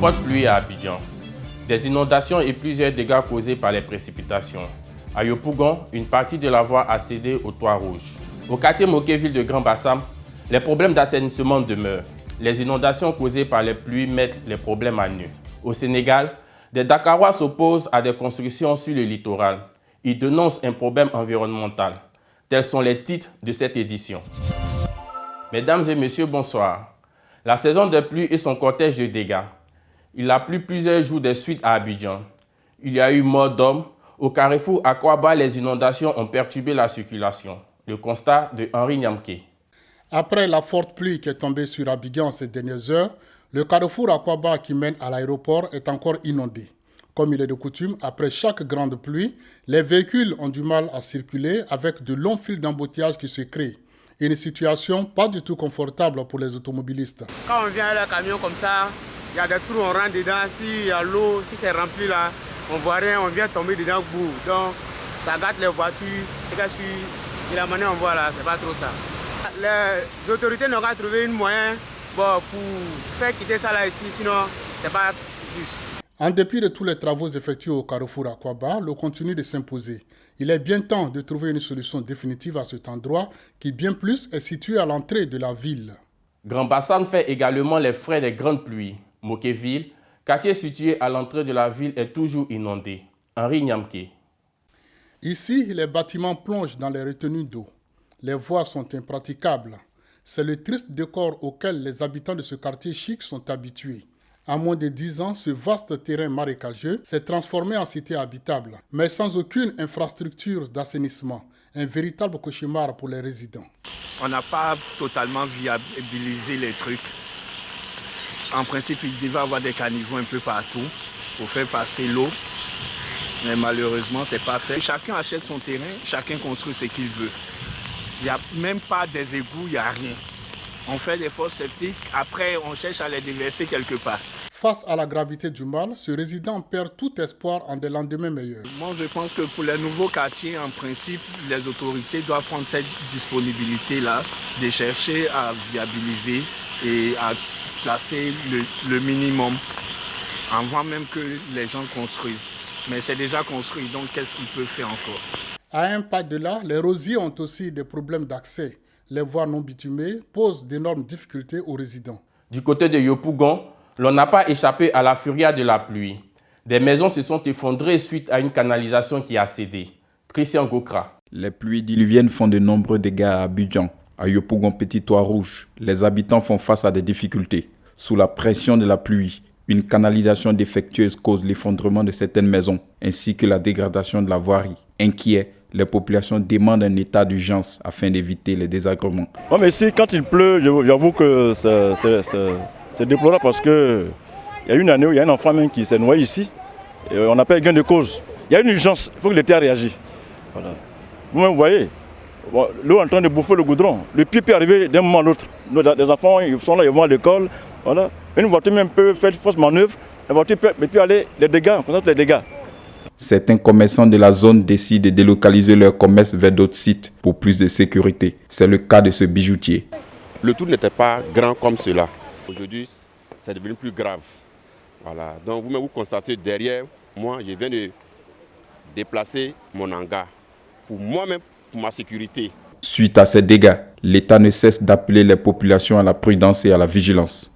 fortes pluies à Abidjan, des inondations et plusieurs dégâts causés par les précipitations. À Yopougon, une partie de la voie a cédé au toit rouge. Au quartier Mokéville de Grand Bassam, les problèmes d'assainissement demeurent. Les inondations causées par les pluies mettent les problèmes à nu. Au Sénégal, des Dakarois s'opposent à des constructions sur le littoral. Ils dénoncent un problème environnemental. Tels sont les titres de cette édition. Mesdames et messieurs, bonsoir. La saison des pluies et son cortège de dégâts. Il a plu plusieurs jours de suite à Abidjan. Il y a eu mort d'hommes. Au carrefour Akwaba, les inondations ont perturbé la circulation. Le constat de Henri Nyamké. Après la forte pluie qui est tombée sur Abidjan ces dernières heures, le carrefour Akwaba qui mène à l'aéroport est encore inondé. Comme il est de coutume, après chaque grande pluie, les véhicules ont du mal à circuler avec de longs fils d'embouteillage qui se créent. Une situation pas du tout confortable pour les automobilistes. Quand on vient avec le camion comme ça, il y a des trous, on rentre dedans, s'il y a l'eau, si c'est rempli là, on voit rien, on vient tomber dedans bout. Donc ça gâte les voitures, c'est que de la manière on voit là, c'est pas trop ça. Les autorités n'ont pas trouvé un moyen pour faire quitter ça là ici, sinon c'est pas juste. En dépit de tous les travaux effectués au carrefour Akwaba, l'eau continue de s'imposer. Il est bien temps de trouver une solution définitive à cet endroit qui, bien plus, est situé à l'entrée de la ville. Grand Bassam fait également les frais des grandes pluies. Mokéville, quartier situé à l'entrée de la ville, est toujours inondé. Henri Nyamké. Ici, les bâtiments plongent dans les retenues d'eau. Les voies sont impraticables. C'est le triste décor auquel les habitants de ce quartier chic sont habitués. En moins de 10 ans, ce vaste terrain marécageux s'est transformé en cité habitable, mais sans aucune infrastructure d'assainissement. Un véritable cauchemar pour les résidents. On n'a pas totalement viabilisé les trucs. En principe, il devait y avoir des caniveaux un peu partout pour faire passer l'eau. Mais malheureusement, ce n'est pas fait. Chacun achète son terrain, chacun construit ce qu'il veut. Il n'y a même pas des égouts, il n'y a rien. On fait des fosses septiques, après on cherche à les déverser quelque part. Face à la gravité du mal, ce résident perd tout espoir en des lendemains meilleurs. Moi je pense que pour les nouveaux quartiers, en principe, les autorités doivent prendre cette disponibilité-là de chercher à viabiliser et à placer le minimum avant même que les gens construisent. Mais c'est déjà construit, donc qu'est-ce qu'ils peuvent faire encore? À un pas de là, les rosiers ont aussi des problèmes d'accès. Les voies non bitumées posent d'énormes difficultés aux résidents. Du côté de Yopougon, l'on n'a pas échappé à la furia de la pluie. Des maisons se sont effondrées suite à une canalisation qui a cédé. Christian Gokra. Les pluies diluviennes font de nombreux dégâts à Abidjan. À Yopougon Petit Toit Rouge, les habitants font face à des difficultés. Sous la pression de la pluie, une canalisation défectueuse cause l'effondrement de certaines maisons, ainsi que la dégradation de la voirie. Inquiets, les populations demandent un état d'urgence afin d'éviter les désagréments. Ouais, mais ici, quand il pleut, j'avoue que c'est déplorable parce qu'il y a une année où il y a un enfant même qui s'est noyé ici. Et on appelle gain de cause. Il y a une urgence, il faut que l'État réagisse. Voilà. Vous-même, vous voyez, l'eau est en train de bouffer le goudron. Le pied peut arriver d'un moment à l'autre. Les enfants ils sont là, ils vont à l'école. Voilà. Une voiture même peut faire fausse manœuvre. La voiture peut aller, les dégâts, on constate les dégâts. Certains commerçants de la zone décident de délocaliser leur commerce vers d'autres sites pour plus de sécurité. C'est le cas de ce bijoutier. Le tout n'était pas grand comme cela. Aujourd'hui, c'est devenu plus grave. Voilà. Donc vous constatez derrière moi, je viens de déplacer mon hangar pour moi-même, pour ma sécurité. Suite à ces dégâts, l'État ne cesse d'appeler les populations à la prudence et à la vigilance.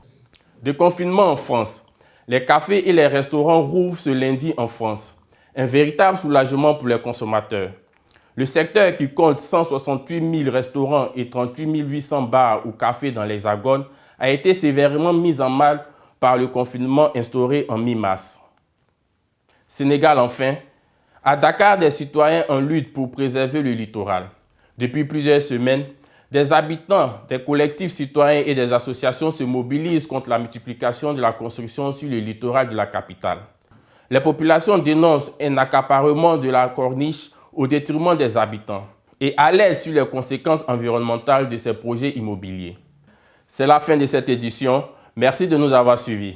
Déconfinement en France. Les cafés et les restaurants rouvrent ce lundi en France. Un véritable soulagement pour les consommateurs. Le secteur qui compte 168 000 restaurants et 38 800 bars ou cafés dans l'Hexagone a été sévèrement mis en mal par le confinement instauré en mi-mars. Sénégal enfin. À Dakar, des citoyens en lutte pour préserver le littoral. Depuis plusieurs semaines, des habitants, des collectifs citoyens et des associations se mobilisent contre la multiplication de la construction sur le littoral de la capitale. Les populations dénoncent un accaparement de la corniche au détriment des habitants et alertent sur les conséquences environnementales de ces projets immobiliers. C'est la fin de cette édition. Merci de nous avoir suivis.